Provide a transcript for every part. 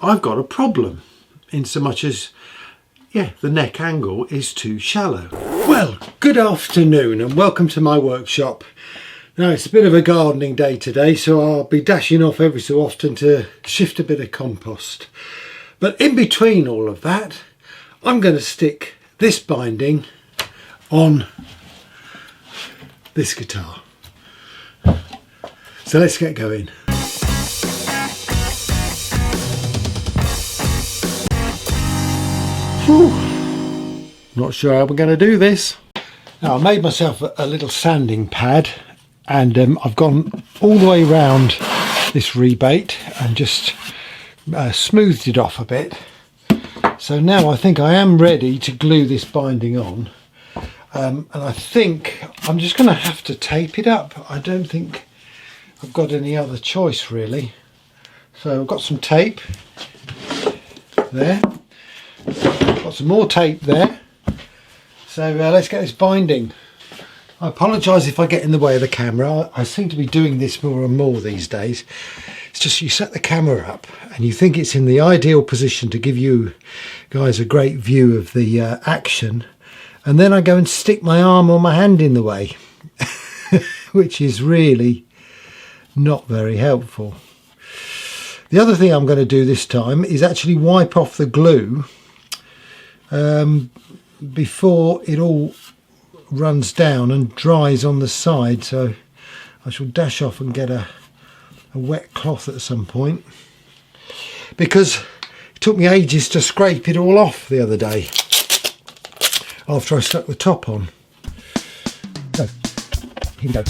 I've got a problem in so much as, yeah, the neck angle is too shallow. Well, good afternoon and welcome to my workshop. Now it's a bit of a gardening day today, so I'll be dashing off every so often to shift a bit of compost. But in between all of that, I'm going to stick this binding on this guitar. So let's get going. Whew. Not sure how we're going to do this. Now I made myself a little sanding pad and I've gone all the way around this rebate and just smoothed it off a bit. So now I think I am ready to glue this binding on, and I think I'm just going to have to tape it up. I don't think I've got any other choice really. So I've got some tape there, got some more tape there, so let's get this binding. I apologise if I get in the way of the camera. I seem to be doing this more and more these days. It's just you set the camera up and you think it's in the ideal position to give you guys a great view of the action, and then I go and stick my arm or my hand in the way which is really not very helpful. The other thing I'm going to do this time is actually wipe off the glue before it all runs down and dries on the side, so I shall dash off and get a wet cloth at some point, because it took me ages to scrape it all off the other day after I stuck the top on. So here we go.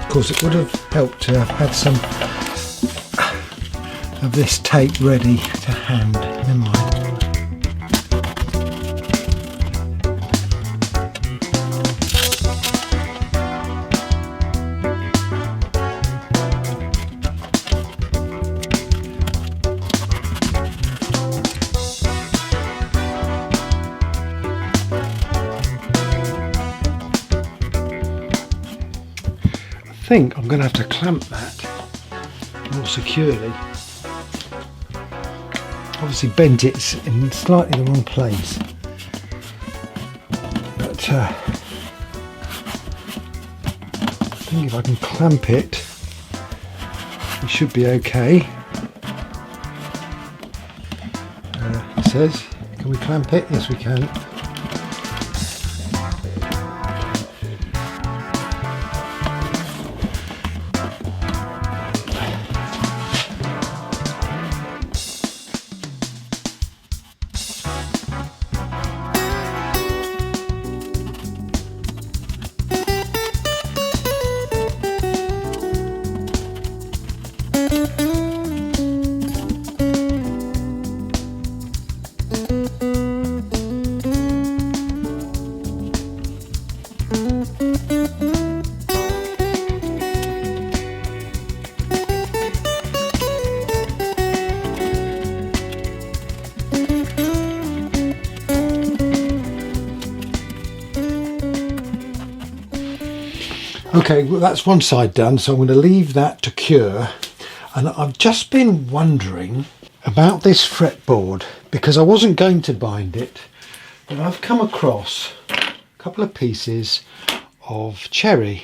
Of course it would have helped to have had some of this tape ready to hand. Never mind. I think I'm going to have to clamp that more securely. Obviously bent it in slightly the wrong place, but I think if I can clamp it, it should be okay. It says, can we clamp it? Yes we can. Okay, well that's one side done, so I'm going to leave that to cure. And I've just been wondering about this fretboard, because I wasn't going to bind it, but I've come across a couple of pieces of cherry.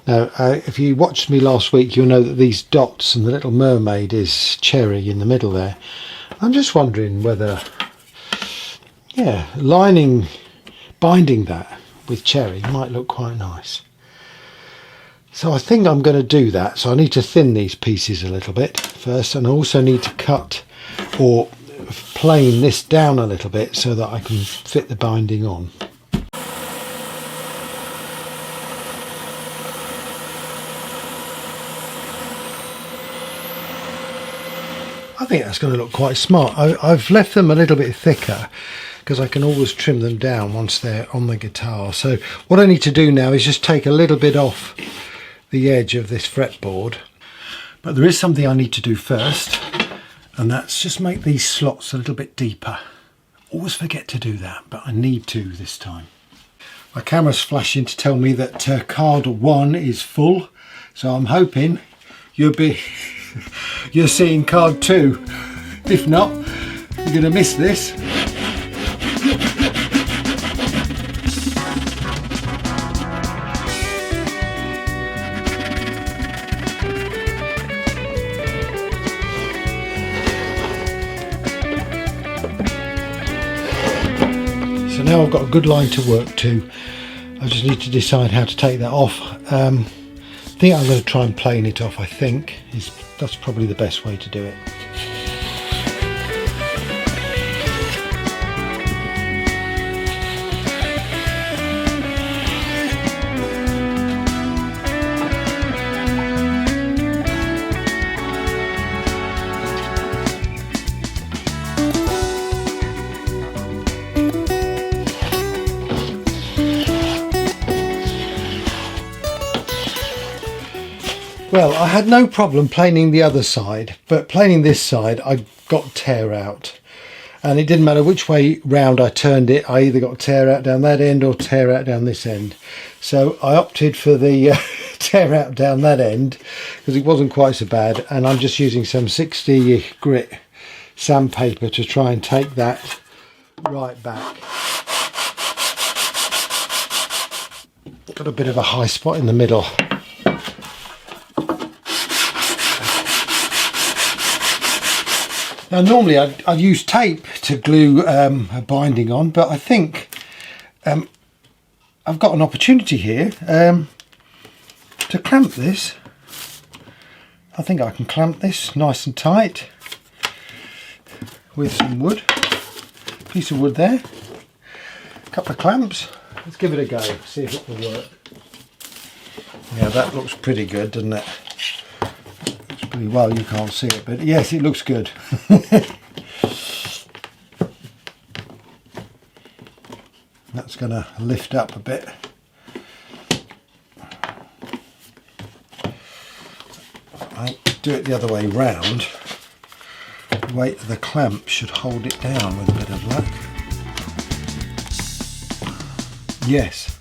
Now, if you watched me last week, you'll know that these dots and the little mermaid is cherry in the middle there. I'm just wondering whether, yeah, binding that with cherry might look quite nice. So I think I'm going to do that. So I need to thin these pieces a little bit first, and I also need to cut or plane this down a little bit so that I can fit the binding on. I think that's going to look quite smart. I've left them a little bit thicker because I can always trim them down once they're on the guitar. So what I need to do now is just take a little bit off the edge of this fretboard. But there is something I need to do first, and that's just make these slots a little bit deeper. Always forget to do that, but I need to this time. my camera's flashing to tell me that card 1 is full, so I'm hoping you're seeing card 2. If not, you're going to miss this. So now I've got a good line to work to. I just need to decide how to take that off. I think I'm going to try and plane it off. I think that's probably the best way to do it. Well, I had no problem planing the other side, but planing this side I got tear out, and it didn't matter which way round I turned it. I either got tear out down that end or tear out down this end. So I opted for the tear out down that end because it wasn't quite so bad, and I'm just using some 60 grit sandpaper to try and take that right back. Got a bit of a high spot in the middle. Now normally I'd use tape to glue a binding on, but I think I've got an opportunity here to clamp this. I think I can clamp this nice and tight with some wood, piece of wood there, a couple of clamps. Let's give it a go, see if it will work. Yeah, that looks pretty good, doesn't it? Well, you can't see it, but yes, it looks good. That's going to lift up a bit. I do it the other way round. The weight of the clamp should hold it down with a bit of luck. Yes.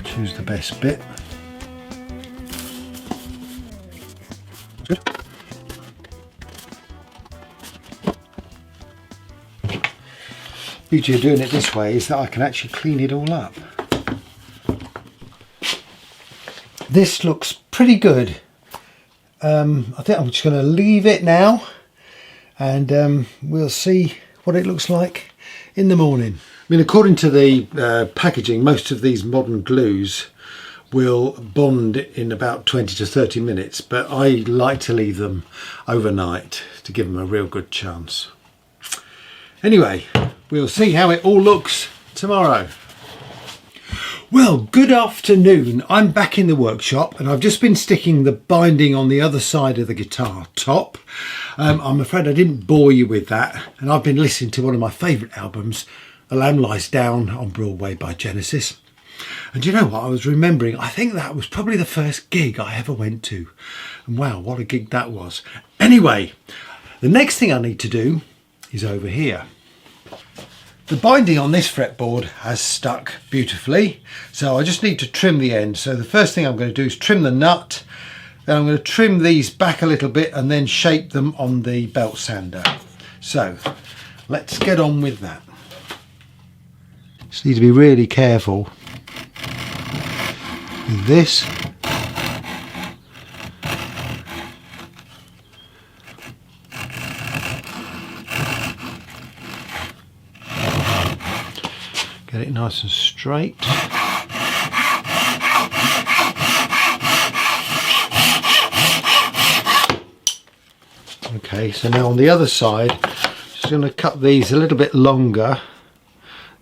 Choose the best bit. Good. Beauty of doing it this way is that I can actually clean it all up. This looks pretty good. I think I'm just going to leave it now, and we'll see what it looks like in the morning. I mean, according to the packaging, most of these modern glues will bond in about 20 to 30 minutes, but I like to leave them overnight to give them a real good chance. Anyway, we'll see how it all looks tomorrow. Well, good afternoon. I'm back in the workshop, and I've just been sticking the binding on the other side of the guitar top. I'm afraid I didn't bore you with that, and I've been listening to one of my favourite albums, A Lamb Lies Down on Broadway by Genesis. And you know what, I was remembering, I think that was probably the first gig I ever went to. And wow, what a gig that was. Anyway, the next thing I need to do is over here. The binding on this fretboard has stuck beautifully, so I just need to trim the end. So the first thing I'm going to do is trim the nut, then I'm going to trim these back a little bit and then shape them on the belt sander. So let's get on with that. Just need to be really careful with this. Get it nice and straight. Okay, so now on the other side, just going to cut these a little bit longer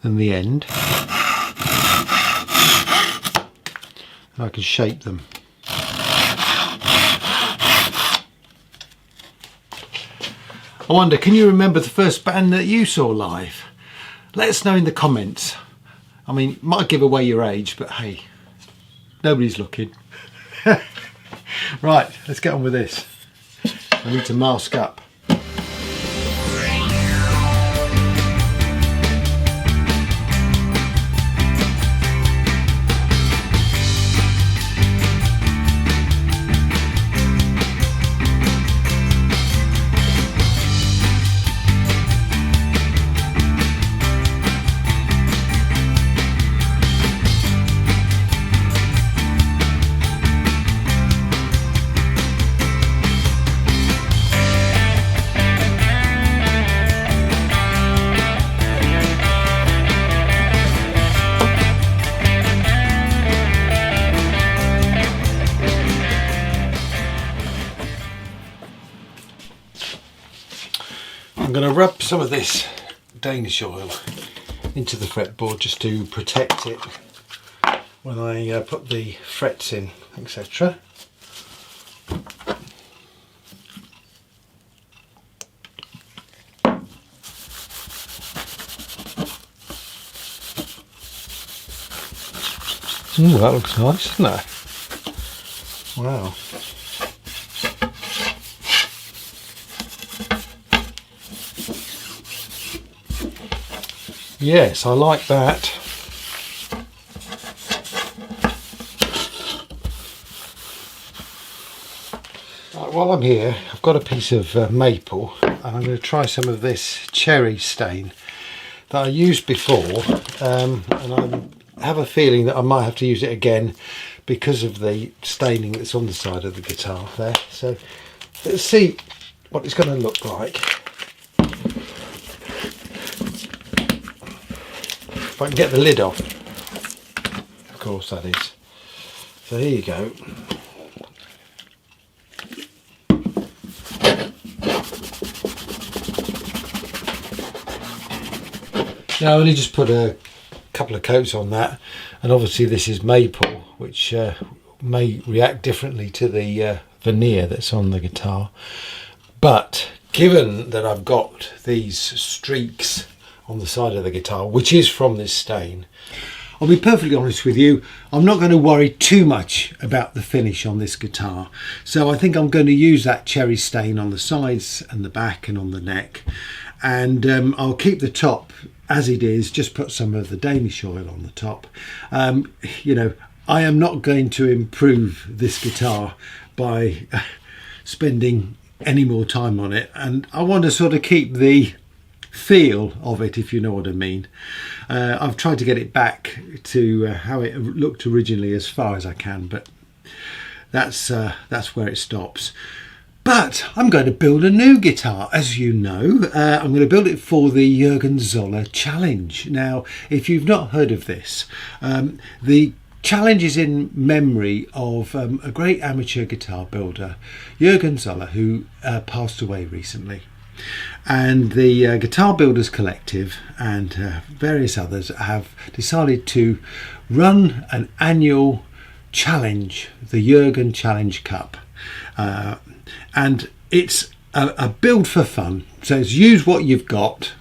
than the end. And I can shape them. I wonder, can you remember the first band that you saw live? Let us know in the comments. I mean, it might give away your age, but hey, Nobody's looking. Right, let's get on with this. I need to mask up. I'm going to rub some of this Danish oil into the fretboard just to protect it when I put the frets in, etc. Ooh, that looks nice, doesn't it? Wow. Yes, I like that. Right, while I'm here, I've got a piece of maple and I'm going to try some of this cherry stain that I used before, and I have a feeling that I might have to use it again because of the staining that's on the side of the guitar there. So let's see what it's going to look like. If I can get the lid off, of course that is. So here you go. Now I only just put a couple of coats on that, and obviously this is maple, which may react differently to the veneer that's on the guitar. But given that I've got these streaks on the side of the guitar, which is from this stain, I'll be perfectly honest with you, I'm not going to worry too much about the finish on this guitar. So I think I'm going to use that cherry stain on the sides and the back and on the neck, and I'll keep the top as it is, just put some of the Danish oil on the top. You know, I am not going to improve this guitar by spending any more time on it, and I want to sort of keep the feel of it, if you know what I mean. I've tried to get it back to how it looked originally as far as I can, but that's where it stops. But I'm going to build a new guitar, as you know. I'm going to build it for the Jurgen Zola challenge. Now, if you've not heard of this, the challenge is in memory of a great amateur guitar builder, Jurgen Zola, who passed away recently. And the Guitar Builders Collective and various others have decided to run an annual challenge, the Jurgen Challenge Cup. And it's a build for fun. So it's use what you've got,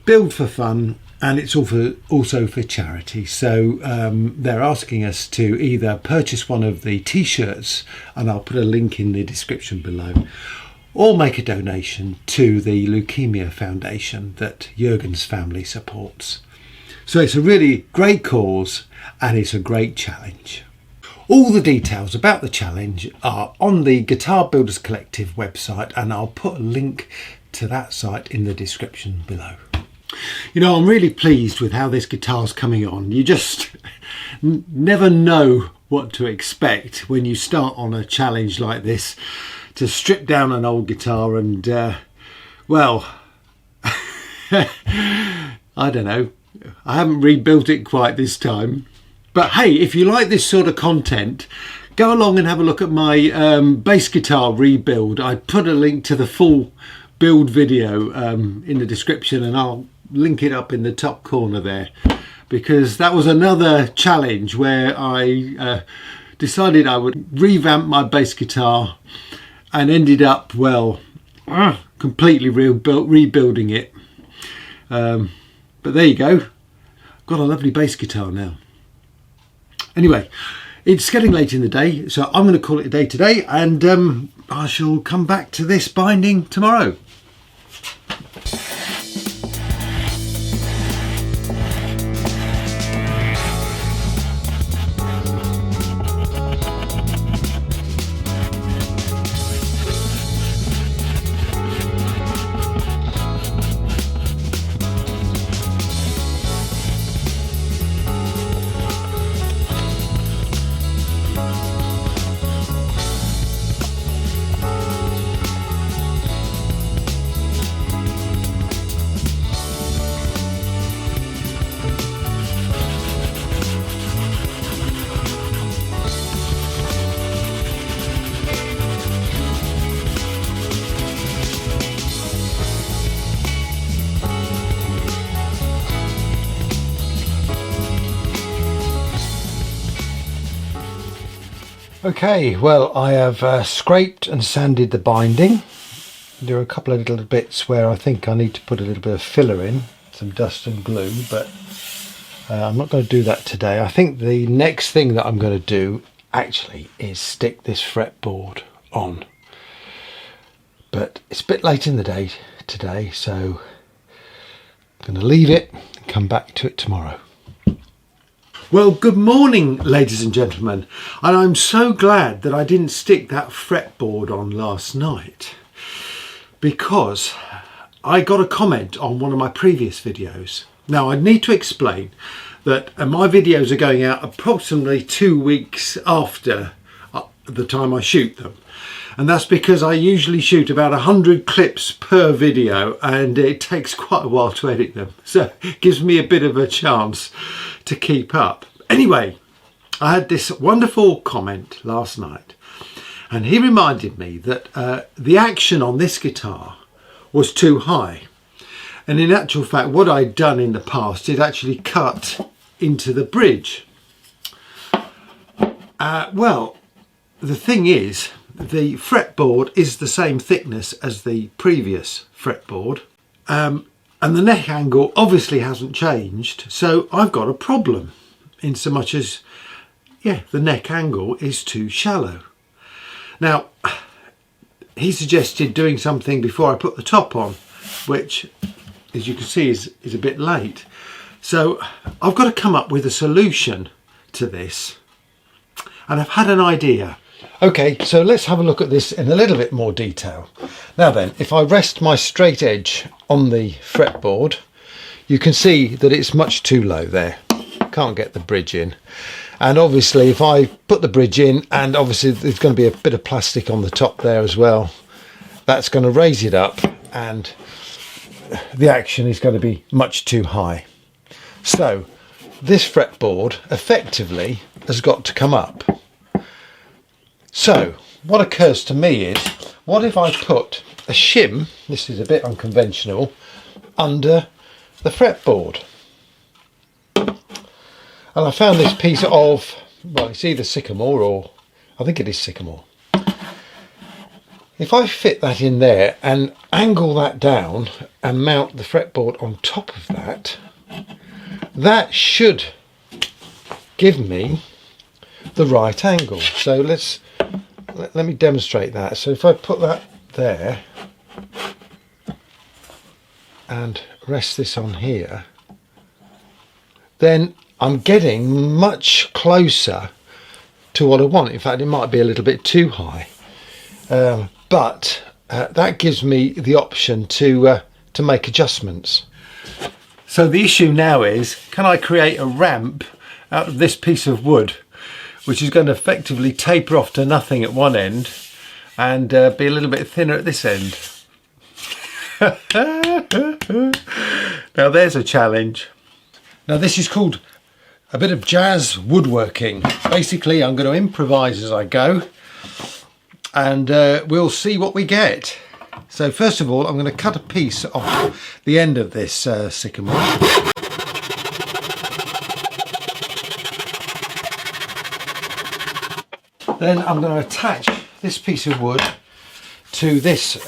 build for fun, and it's also for charity. So they're asking us to either purchase one of the t-shirts, and I'll put a link in the description below, or make a donation to the Leukemia Foundation that Jurgen's family supports. So it's a really great cause and it's a great challenge. All the details about the challenge are on the Guitar Builders Collective website, and I'll put a link to that site in the description below. You know, I'm really pleased with how this guitar's coming on. You just never know what to expect when you start on a challenge like this, to strip down an old guitar and, well, I don't know. I haven't rebuilt it quite this time. But hey, if you like this sort of content, go along and have a look at my bass guitar rebuild. I put a link to the full build video in the description, and I'll link it up in the top corner there, because that was another challenge where I decided I would revamp my bass guitar and ended up, well, completely rebuilding it. But there you go. Got a lovely bass guitar now. Anyway, it's getting late in the day, so I'm going to call it a day today, and I shall come back to this binding tomorrow. Okay, well, I have scraped and sanded the binding. There are a couple of little bits where I think I need to put a little bit of filler in, some dust and glue, but I'm not going to do that today. I think the next thing that I'm going to do actually is stick this fretboard on. But it's a bit late in the day today, so I'm going to leave it and come back to it tomorrow. Well, good morning, ladies and gentlemen, and I'm so glad that I didn't stick that fretboard on last night, because I got a comment on one of my previous videos. Now, I need to explain that my videos are going out approximately 2 weeks after the time I shoot them, and that's because I usually shoot about 100 clips per video, and it takes quite a while to edit them, so it gives me a bit of a chance to keep up. Anyway, I had this wonderful comment last night, and he reminded me that the action on this guitar was too high, and in actual fact what I'd done in the past is actually cut into the bridge. Well, the thing is, the fretboard is the same thickness as the previous fretboard, and the neck angle obviously hasn't changed, so I've got a problem in so much as, yeah, the neck angle is too shallow. Now, he suggested doing something before I put the top on, which, as you can see, is a bit late. So I've got to come up with a solution to this, and I've had an idea. Okay, so let's have a look at this in a little bit more detail. Now then, if I rest my straight edge on the fretboard, you can see that it's much too low there. Can't get the bridge in, and obviously if I put the bridge in, and obviously there's going to be a bit of plastic on the top there as well, that's going to raise it up, and the action is going to be much too high. So this fretboard effectively has got to come up. So what occurs to me is, what if I put a shim, this is a bit unconventional, under the fretboard? And I found this piece of, well, it's either sycamore, or I think it is sycamore. If I fit that in there and angle that down and mount the fretboard on top of that, that should give me the right angle. So let me demonstrate that. So if I put that there and rest this on here, then I'm getting much closer to what I want. In fact, it might be a little bit too high, but that gives me the option to make adjustments. So the issue now is, can I create a ramp out of this piece of wood, which is going to effectively taper off to nothing at one end and be a little bit thinner at this end? Now there's a challenge. Now this is called a bit of jazz woodworking. Basically, I'm going to improvise as I go, and we'll see what we get. So first of all, I'm going to cut a piece off the end of this sycamore. Then I'm going to attach this piece of wood to this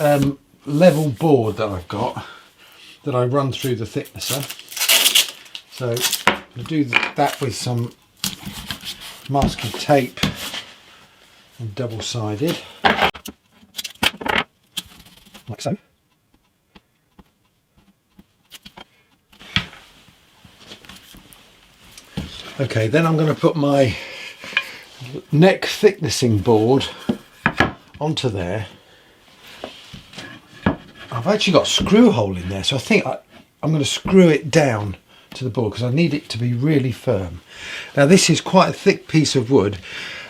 level board that I've got, that I run through the thicknesser. So I'm going to do that with some masking tape and double-sided, like so. Okay, then I'm going to put my neck thicknessing board onto there. I've actually got a screw hole in there, so I think I'm going to screw it down to the board because I need it to be really firm. Now this is quite a thick piece of wood.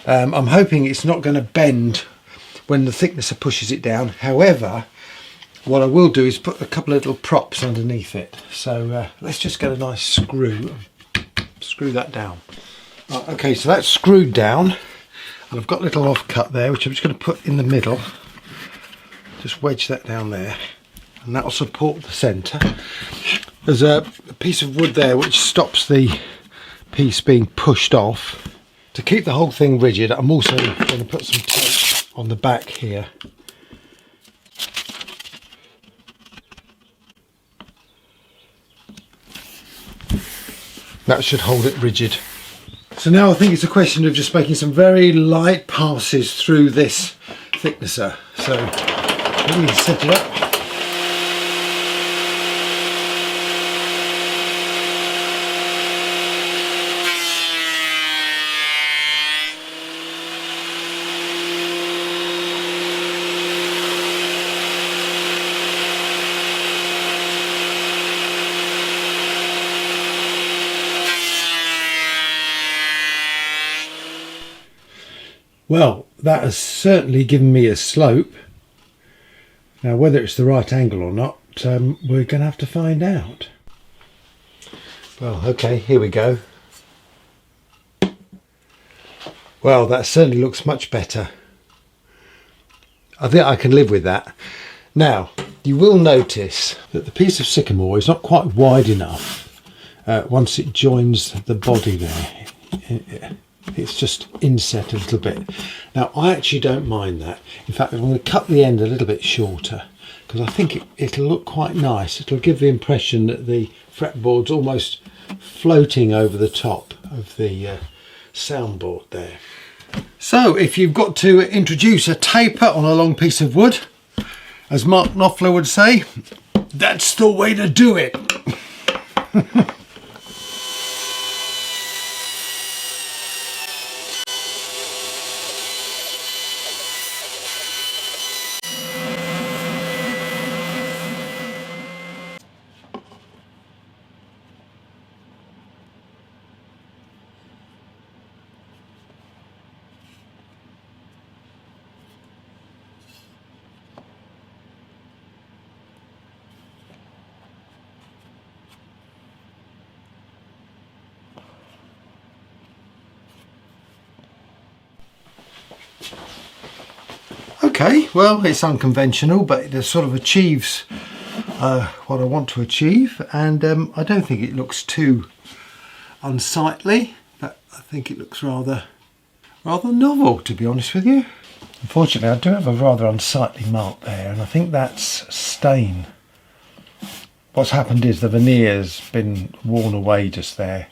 I'm hoping it's not going to bend when the thicknesser pushes it down. However, what I will do is put a couple of little props underneath it. So let's just get a nice screw that down. Right, okay, so that's screwed down, and I've got a little offcut there which I'm just going to put in the middle. Just wedge that down there, and that will support the centre. There's a piece of wood there which stops the piece being pushed off. To keep the whole thing rigid, I'm also going to put some tape on the back here. That should hold it rigid. So now I think it's a question of just making some very light passes through this thicknesser. So let me set it up. Well, that has certainly given me a slope. Now whether it's the right angle or not, we're going to have to find out. Well, okay, here we go. Well, that certainly looks much better. I think I can live with that. Now, you will notice that the piece of sycamore is not quite wide enough once it joins the body there. It's just inset a little bit. Now I actually don't mind that. In fact, I'm going to cut the end a little bit shorter because I think it'll look quite nice. It'll give the impression that the fretboard's almost floating over the top of the soundboard there. So if you've got to introduce a taper on a long piece of wood, as Mark Knopfler would say, that's the way to do it. Okay, well, it's unconventional, but it sort of achieves what I want to achieve, and I don't think it looks too unsightly, but I think it looks rather novel, to be honest with you. Unfortunately, I do have a rather unsightly mark there, and I think that's stain. What's happened is the veneer's been worn away just there,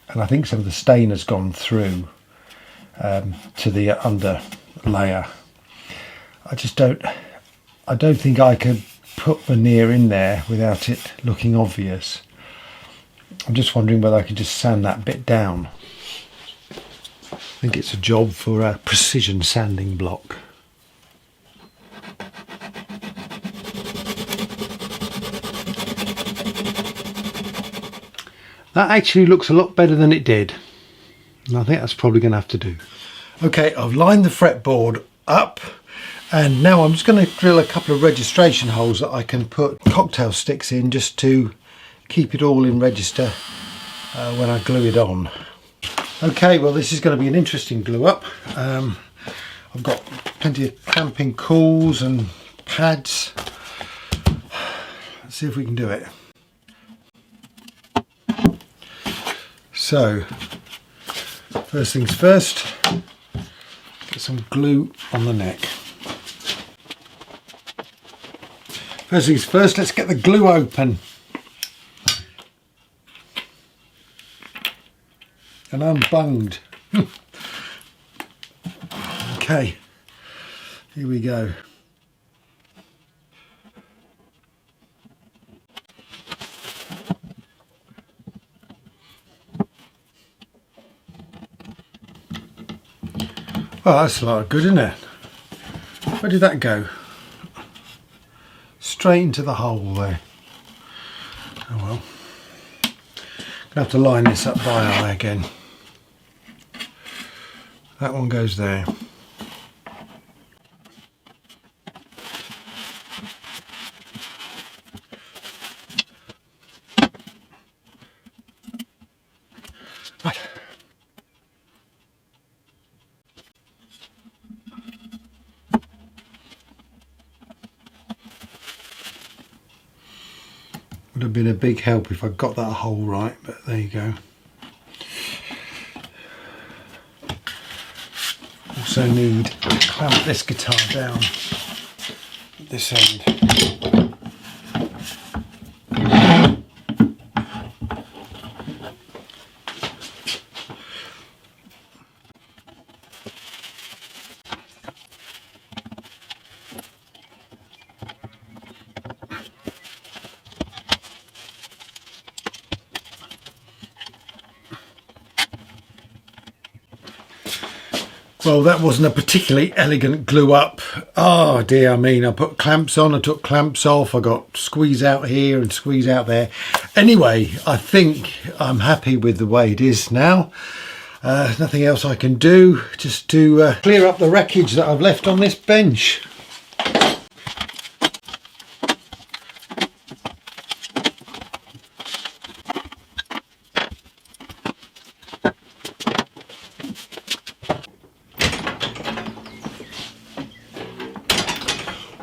and I think some of the stain has gone through to the under layer. I don't think I could put veneer in there without it looking obvious. I'm just wondering whether I could just sand that bit down. I think it's a job for a precision sanding block. That actually looks a lot better than it did, and I think that's probably going to have to do. Okay, I've lined the fretboard up, and now I'm just going to drill a couple of registration holes that I can put cocktail sticks in just to keep it all in register when I glue it on. Okay, well, this is going to be an interesting glue up. I've got plenty of clamping cauls and pads. Let's see if we can do it. So, first things first, get some glue on the neck. First things first, let's get the glue open and unbunged. Okay, here we go. Well, that's a lot of good, isn't it? Where did that go? Straight into the hole there. Oh well. Gonna have to line this up by eye again. That one goes there. Right. Would have been a big help if I got that hole right, but there you go. Also need to clamp this guitar down at this end. Well, that wasn't a particularly elegant glue up. Oh dear, I mean, I put clamps on, I took clamps off, I got squeeze out here and squeeze out there. Anyway, I think I'm happy with the way it is now. Nothing else I can do, just to clear up the wreckage that I've left on this bench.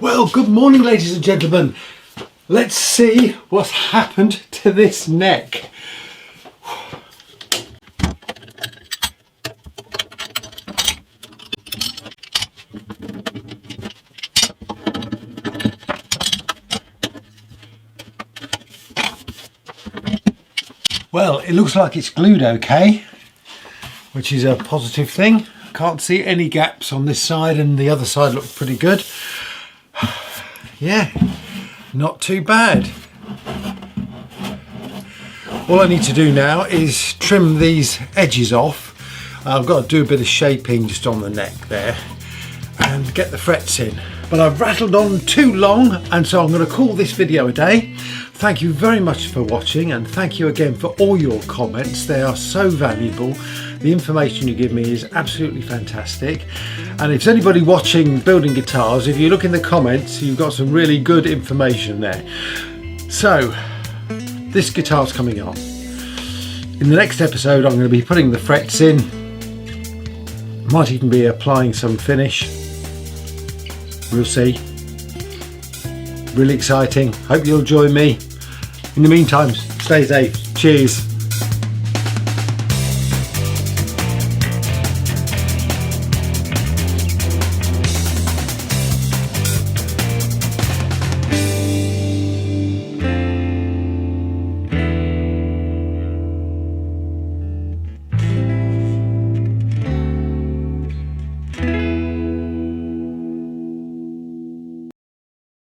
Well, good morning, ladies and gentlemen. Let's see what's happened to this neck. Well, it looks like it's glued okay, which is a positive thing. Can't see any gaps on this side, and the other side looks pretty good. Yeah, not too bad. All I need to do now is trim these edges off. I've got to do a bit of shaping just on the neck there and get the frets in. But I've rattled on too long, and so I'm going to call this video a day. Thank you very much for watching, and thank you again for all your comments. They are so valuable. The information you give me is absolutely fantastic. And if there's anybody watching building guitars, if you look in the comments, you've got some really good information there. So, this guitar's coming on. In the next episode, I'm going to be putting the frets in. Might even be applying some finish. We'll see. Really exciting. Hope you'll join me. In the meantime, stay safe. Cheers.